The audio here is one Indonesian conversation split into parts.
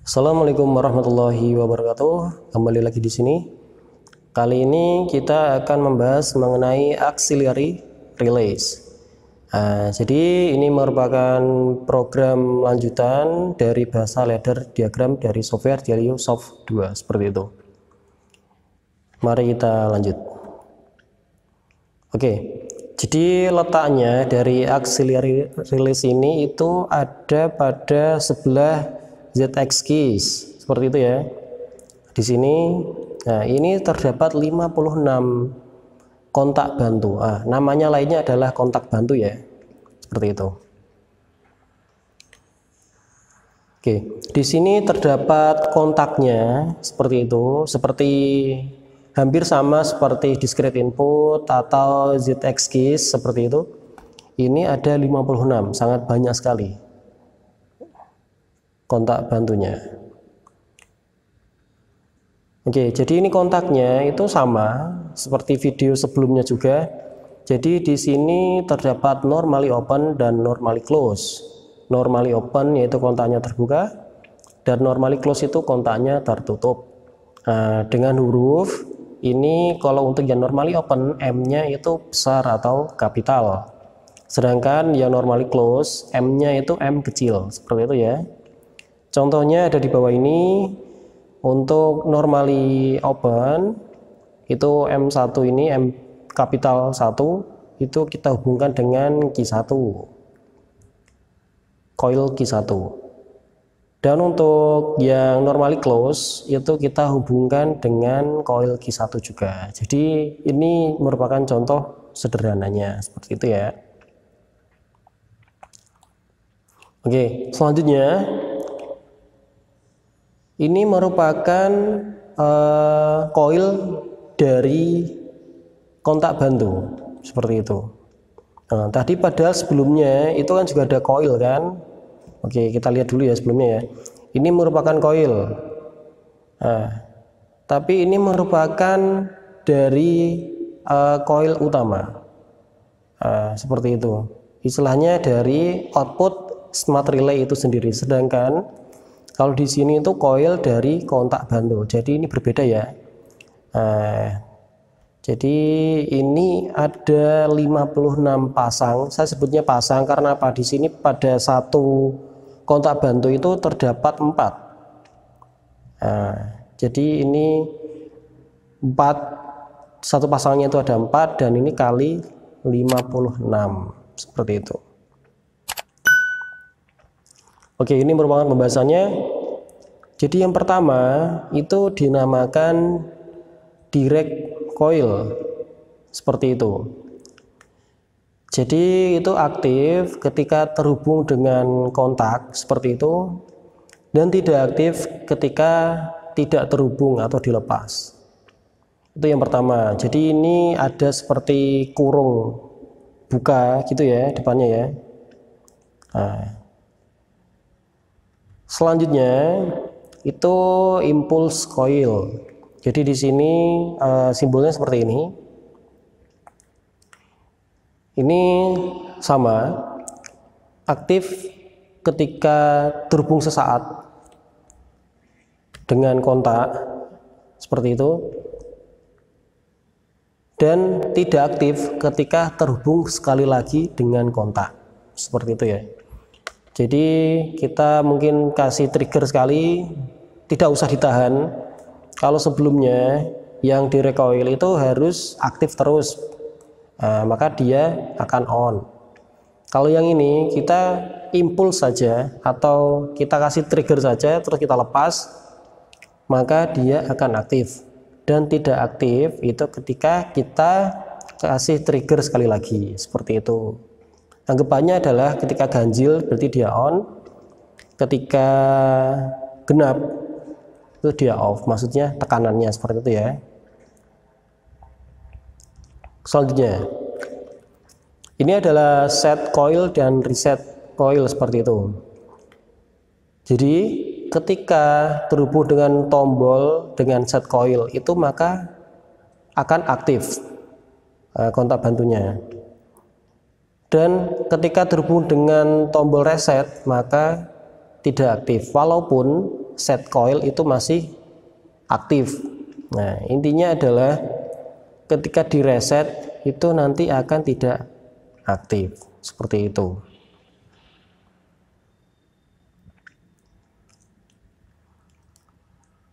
Assalamualaikum warahmatullahi wabarakatuh. Kembali lagi di sini. Kali ini kita akan membahas mengenai auxiliary relays. Jadi ini merupakan program lanjutan dari bahasa ladder diagram dari software Deliosoft 2 seperti itu. Mari kita lanjut. Oke. Jadi letaknya dari auxiliary relays ini itu ada pada sebelah ZX keys seperti itu ya. Di sini, nah ini terdapat 56 kontak bantu. Namanya lainnya adalah kontak bantu ya, seperti itu. Oke, di sini terdapat kontaknya seperti itu, seperti hampir sama seperti discrete input atau ZX keys seperti itu. Ini ada 56, sangat banyak sekali kontak bantunya. Oke, jadi ini kontaknya itu sama seperti video sebelumnya juga. Jadi di sini terdapat normally open dan normally close. Normally open yaitu kontaknya terbuka, dan normally close itu kontaknya tertutup. Dengan huruf ini kalau untuk yang normally open M-nya itu besar atau kapital. Sedangkan yang normally close M-nya itu M kecil, seperti itu ya. Contohnya ada di bawah ini. Untuk normally open itu M1 ini M kapital 1 itu kita hubungkan dengan Q1, coil Q1. Dan untuk yang normally close itu kita hubungkan dengan coil Q1 juga. Jadi ini merupakan contoh sederhananya seperti itu ya. Oke, selanjutnya ini merupakan coil dari kontak bantu seperti itu. Tadi padahal sebelumnya itu kan juga ada coil kan. Oke, kita lihat dulu ya sebelumnya ya. Ini merupakan coil. Tapi ini merupakan dari coil utama. Seperti itu. Istilahnya dari output smart relay itu sendiri. Sedangkan kalau di sini itu coil dari kontak bantu. Jadi ini berbeda ya. Jadi ini ada 56 pasang. Saya sebutnya pasang karena apa? Di sini pada satu kontak bantu itu terdapat 4. Jadi ini 4, satu pasangnya itu ada 4 dan ini kali 56 seperti itu. Oke, ini merupakan pembahasannya. Jadi yang pertama itu dinamakan direct coil seperti itu. Jadi itu aktif ketika terhubung dengan kontak seperti itu, dan tidak aktif ketika tidak terhubung atau dilepas. Itu yang pertama. Jadi ini ada seperti kurung buka gitu ya depannya ya. Selanjutnya itu impulse coil. Jadi di sini simbolnya seperti ini. Ini sama, aktif ketika terhubung sesaat dengan kontak seperti itu, dan tidak aktif ketika terhubung sekali lagi dengan kontak seperti itu ya. Jadi kita mungkin kasih trigger sekali, tidak usah ditahan. Kalau sebelumnya yang di recoil itu harus aktif terus, maka dia akan on. Kalau yang ini kita impuls saja atau kita kasih trigger saja terus kita lepas, maka dia akan aktif. Dan tidak aktif itu ketika kita kasih trigger sekali lagi, seperti itu. Anggapannya adalah ketika ganjil berarti dia on, ketika genap itu dia off, maksudnya tekanannya seperti itu ya. Selanjutnya ini adalah set coil dan reset coil seperti itu. Jadi ketika terhubung dengan tombol dengan set coil itu maka akan aktif kontak bantunya. Dan ketika terhubung dengan tombol reset maka tidak aktif, walaupun set coil itu masih aktif. Nah, intinya adalah ketika di reset itu nanti akan tidak aktif seperti itu.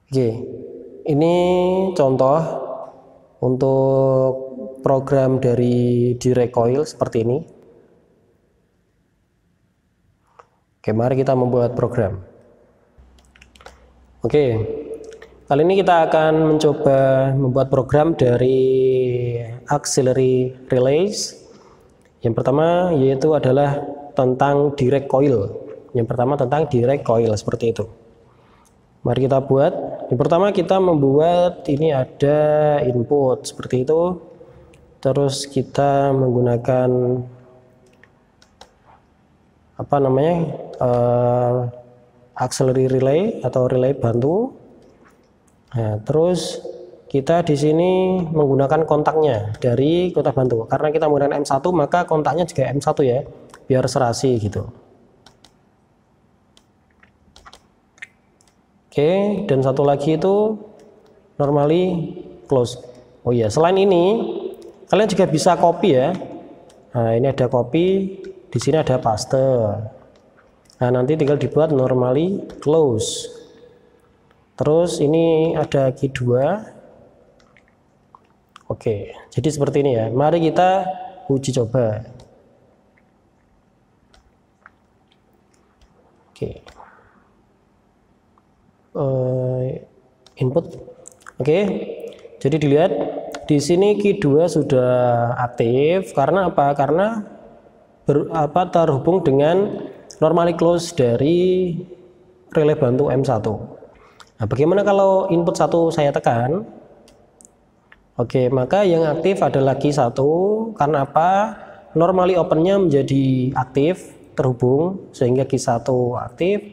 Oke, ini contoh untuk program dari direct coil seperti ini. Oke, mari kita membuat program. Oke, kali ini kita akan mencoba membuat program dari auxiliary relays. Yang pertama yaitu adalah tentang direct coil. Yang pertama tentang direct coil seperti itu. Mari kita buat. Yang pertama kita membuat ini ada input seperti itu. Terus kita menggunakan apa namanya auxiliary relay atau relay bantu. Nah, terus kita di sini menggunakan kontaknya dari kontak bantu. Karena kita menggunakan M1 maka kontaknya juga M1 ya, biar serasi gitu. Oke, dan satu lagi itu normally close. Oh iya, selain ini kalian juga bisa copy ya. Nah, ini ada copy, di sini ada paste. Nah, nanti tinggal dibuat normally close. Terus ini ada key 2. Oke, jadi seperti ini ya. Mari kita uji coba. Oke. Input. Oke. Jadi dilihat di sini key 2 sudah aktif karena apa? Karena terhubung dengan normally close dari relay bantu M1. Nah, bagaimana kalau input 1 saya tekan? Oke, maka yang aktif adalah key 1 karena apa? Normally opennya menjadi aktif terhubung sehingga key 1 aktif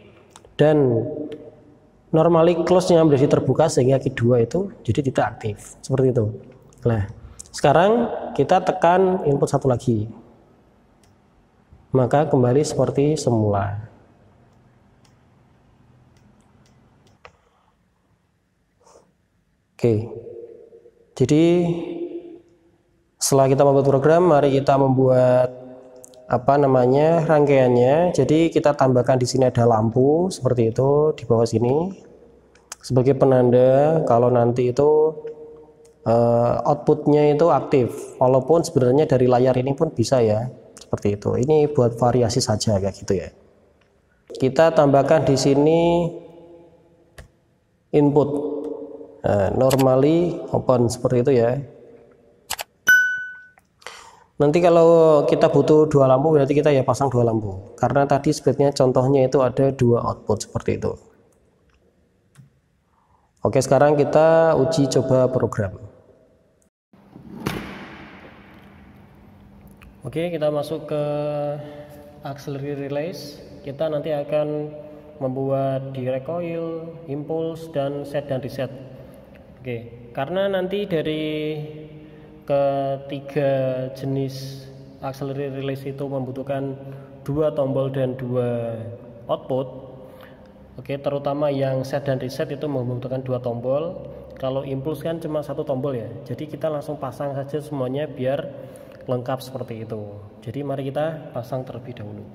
dan normally close-nya menjadi terbuka sehingga key 2 itu jadi tidak aktif seperti itu. Nah, sekarang kita tekan input 1 lagi. Maka kembali seperti semula. Oke. Jadi setelah kita membuat program, mari kita membuat apa namanya rangkaiannya. Jadi kita tambahkan di sini ada lampu seperti itu di bawah sini sebagai penanda kalau nanti itu outputnya itu aktif. Walaupun sebenarnya dari layar ini pun bisa ya seperti itu. Ini buat variasi saja kayak gitu ya. Kita tambahkan di sini input normally open seperti itu ya. Nanti kalau kita butuh 2 lampu berarti kita ya pasang 2 lampu. Karena tadi sebenarnya contohnya itu ada 2 output seperti itu. Oke, sekarang kita uji coba program. Oke, kita masuk ke auxiliary relays. Kita nanti akan membuat direct coil, impulse, dan set dan reset. Oke, karena nanti dari ketiga jenis auxiliary relays itu membutuhkan 2 tombol dan 2 output. Oke, terutama yang set dan reset itu membutuhkan 2 tombol. Kalau impulse kan cuma 1 tombol ya. Jadi kita langsung pasang saja semuanya biar lengkap seperti itu. Jadi mari kita pasang terlebih dahulu.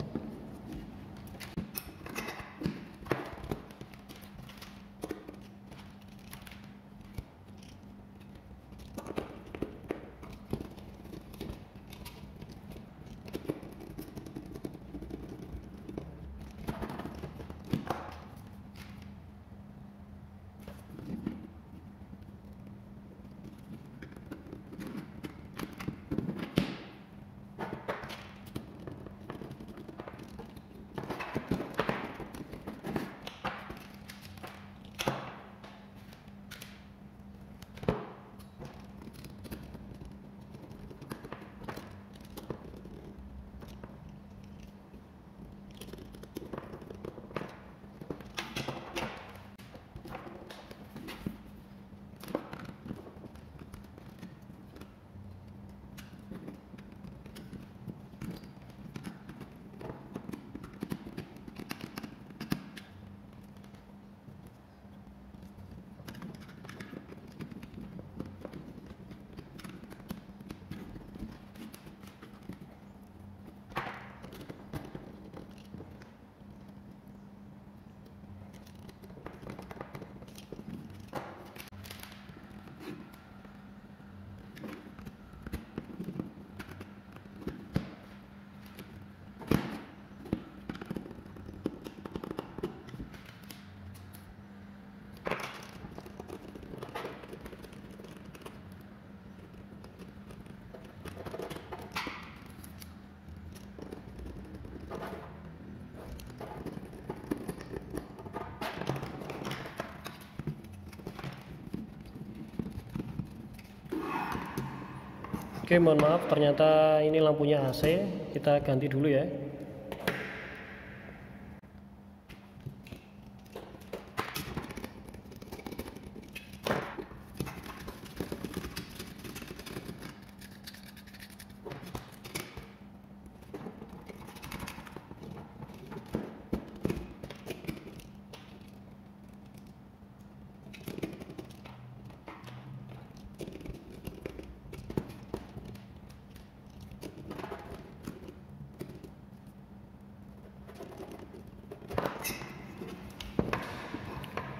Oke, mohon maaf, ternyata ini lampunya AC, kita ganti dulu ya.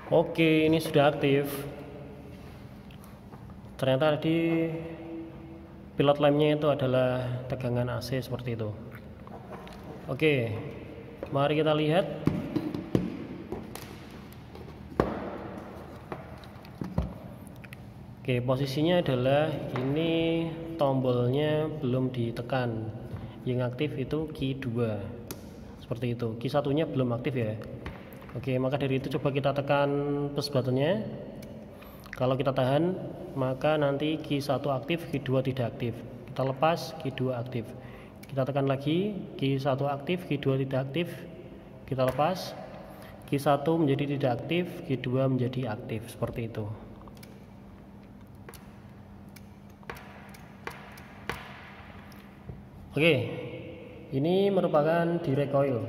Oke, ini sudah aktif. Ternyata tadi pilot lampnya itu adalah tegangan AC seperti itu. Oke, mari kita lihat. Oke, posisinya adalah ini tombolnya belum ditekan. Yang aktif itu key 2. Seperti itu. Key 1-nya belum aktif ya. Oke, maka dari itu coba kita tekan push buttonnya. Kalau kita tahan, maka nanti key 1 aktif, key 2 tidak aktif. Kita lepas, key 2 aktif. Kita tekan lagi, key 1 aktif, key 2 tidak aktif. Kita lepas, key 1 menjadi tidak aktif, key 2 menjadi aktif. Seperti itu. Oke, ini merupakan direct coil.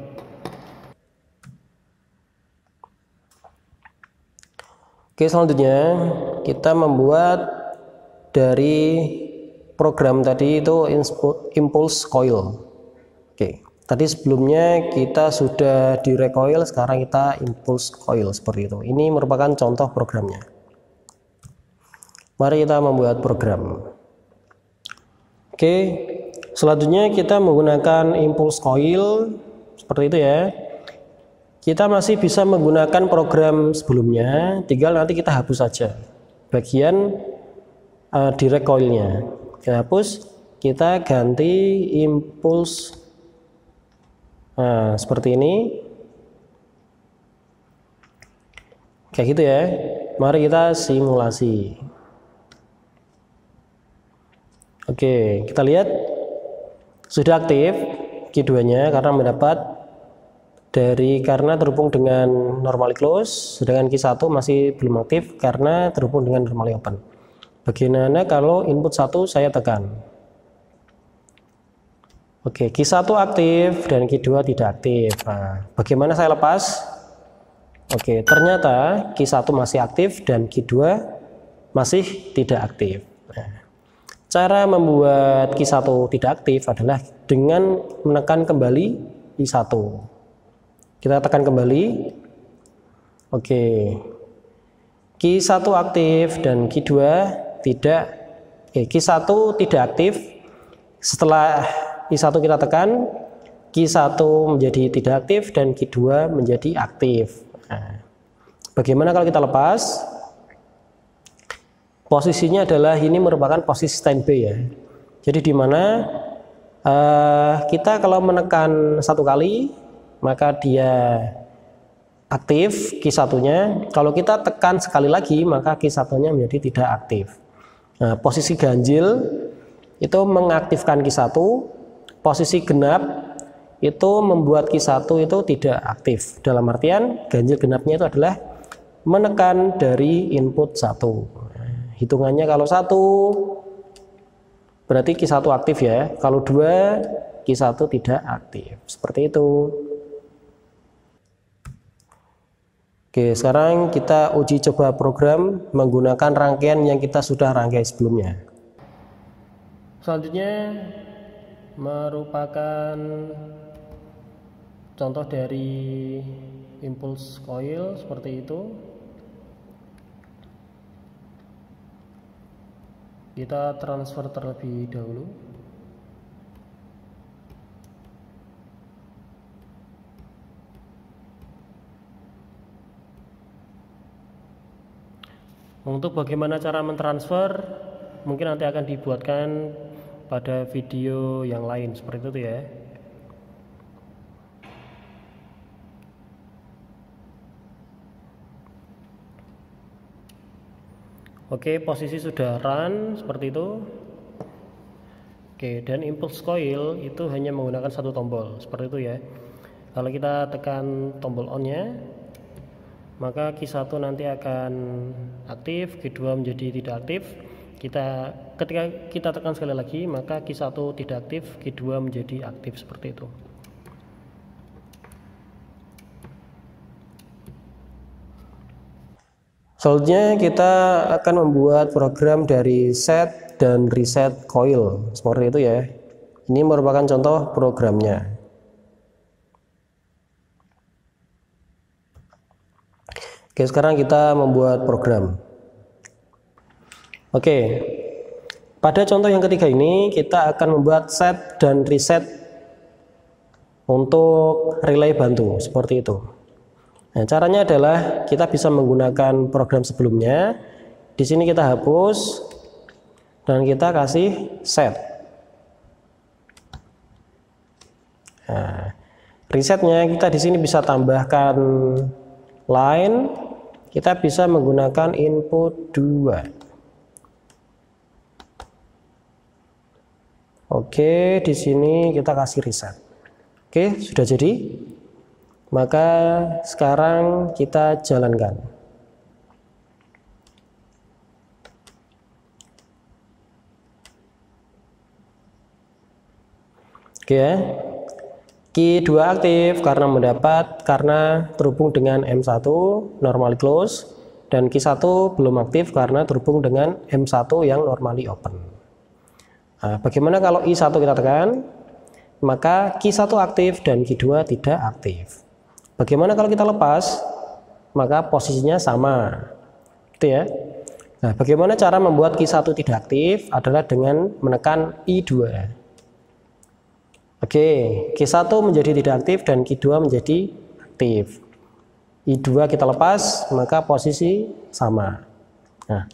Oke, selanjutnya kita membuat dari program tadi itu impulse coil. Oke, tadi sebelumnya kita sudah direct coil, sekarang kita impulse coil seperti itu. Ini merupakan contoh programnya. Mari kita membuat program. Oke, selanjutnya kita menggunakan impulse coil seperti itu ya. Kita masih bisa menggunakan program sebelumnya, tinggal nanti kita hapus saja bagian direct coilnya. Kita hapus, kita ganti impulse seperti ini, kayak gitu ya. Mari kita simulasi. Oke, kita lihat sudah aktif Q2-nya karena mendapat karena terhubung dengan normally close, sedangkan Q1 masih belum aktif karena terhubung dengan normally open. Bagaimana kalau input 1 saya tekan? Oke, Q1 aktif dan Q2 tidak aktif. Nah, bagaimana saya lepas? Oke, ternyata Q1 masih aktif dan Q2 masih tidak aktif. Nah, cara membuat Q1 tidak aktif adalah dengan menekan kembali Q1. Kita tekan kembali. Oke. Q1 aktif dan Q2 tidak. Q1 tidak aktif. Setelah Q1 kita tekan, Q1 menjadi tidak aktif dan Q2 menjadi aktif. Nah, bagaimana kalau kita lepas? Posisinya adalah ini merupakan posisi standby ya. Jadi di mana kita kalau menekan satu kali maka dia aktif Q1-nya. Kalau kita tekan sekali lagi maka Q1-nya menjadi tidak aktif. Nah, posisi ganjil itu mengaktifkan Q1, posisi genap itu membuat Q1 itu tidak aktif. Dalam artian ganjil genapnya itu adalah menekan dari input 1. Nah, hitungannya kalau 1 berarti Q1 aktif ya. Kalau 2 Q1 tidak aktif. Seperti itu. Oke, sekarang kita uji coba program menggunakan rangkaian yang kita sudah rangkai sebelumnya. Selanjutnya merupakan contoh dari impulse coil seperti itu. Kita transfer terlebih dahulu. Untuk bagaimana cara mentransfer mungkin nanti akan dibuatkan pada video yang lain seperti itu ya. Oke, posisi sudah run seperti itu. Oke, dan impulse coil itu hanya menggunakan satu tombol, seperti itu ya. Kalau kita tekan tombol on-nya, maka Q1 nanti akan aktif, Q2 menjadi tidak aktif. Ketika kita tekan sekali lagi, maka Q1 tidak aktif, Q2 menjadi aktif, seperti itu. Selanjutnya kita akan membuat program dari set dan reset coil, seperti itu ya. Ini merupakan contoh programnya. Oke, sekarang kita membuat program. Oke, pada contoh yang ketiga ini kita akan membuat set dan reset untuk relay bantu, seperti itu. Nah, caranya adalah kita bisa menggunakan program sebelumnya. Di sini kita hapus dan kita kasih set. Nah, resetnya kita di sini bisa tambahkan line. Kita bisa menggunakan input 2. Oke, di sini kita kasih reset. Oke, sudah jadi. Maka sekarang kita jalankan. Oke ya. Q2 aktif karena terhubung dengan M1 normally close, dan Q1 belum aktif karena terhubung dengan M1 yang normally open. Nah, bagaimana kalau I1 kita tekan? Maka Q1 aktif dan Q2 tidak aktif. Bagaimana kalau kita lepas? Maka posisinya sama. Gitu ya. Nah, bagaimana cara membuat Q1 tidak aktif? Adalah dengan menekan I2. Oke, Q1 menjadi tidak aktif dan Q2 menjadi aktif. I2 kita lepas, maka posisi sama. Nah,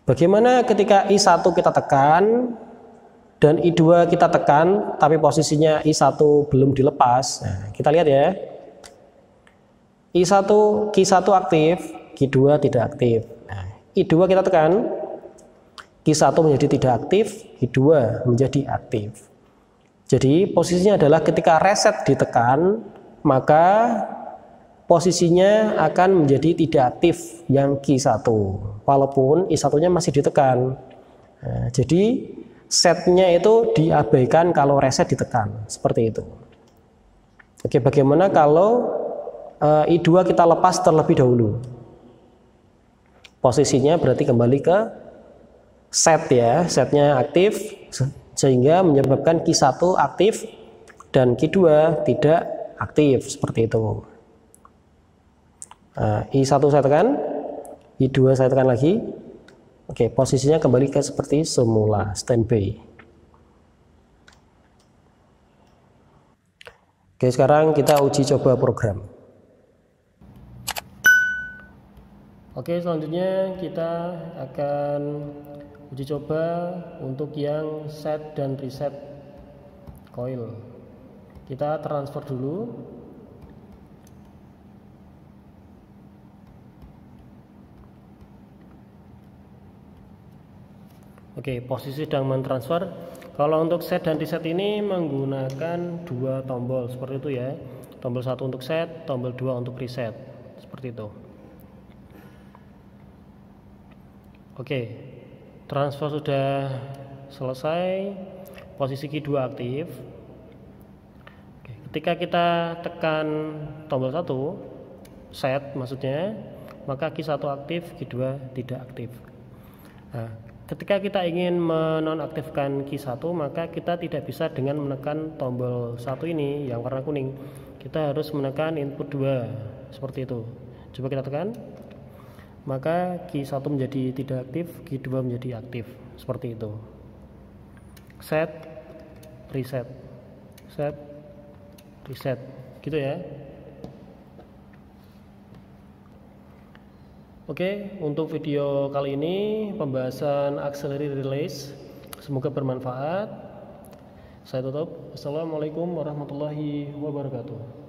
bagaimana ketika I1 kita tekan dan I2 kita tekan, tapi posisinya I1 belum dilepas? Nah, kita lihat ya. Q1 aktif, Q2 tidak aktif. Nah, I2 kita tekan, Q1 menjadi tidak aktif, Q2 menjadi aktif. Jadi posisinya adalah ketika reset ditekan, maka posisinya akan menjadi tidak aktif yang Q1, walaupun I1-nya masih ditekan. Nah, jadi setnya itu diabaikan kalau reset ditekan, seperti itu. Oke, bagaimana kalau I2 kita lepas terlebih dahulu? Posisinya berarti kembali ke set ya, setnya aktif, sehingga menyebabkan Q1 aktif dan Q2 tidak aktif, seperti itu. Nah, I1 saya tekan, I2 saya tekan lagi. Oke, posisinya kembali ke seperti semula, standby. Oke, sekarang kita uji coba program. Oke, selanjutnya kita akan uji coba untuk yang set dan reset coil. Kita transfer dulu. Oke, posisi sedang mentransfer. Kalau untuk set dan reset ini menggunakan dua tombol seperti itu ya. Tombol 1 untuk set, tombol 2 untuk reset. Seperti itu. Oke. Transfer sudah selesai, posisi Q2 aktif. Oke, ketika kita tekan tombol 1, set maksudnya, maka Q1 aktif, Q2 tidak aktif. Nah, ketika kita ingin menonaktifkan Q1, maka kita tidak bisa dengan menekan tombol 1 ini yang warna kuning. Kita harus menekan input 2, seperti itu. Coba kita tekan. Maka Q1 menjadi tidak aktif, Q2 menjadi aktif, seperti itu. Set, reset, set, reset, gitu ya. Oke, untuk video kali ini pembahasan auxiliary relays, semoga bermanfaat. Saya tutup. Assalamualaikum warahmatullahi wabarakatuh.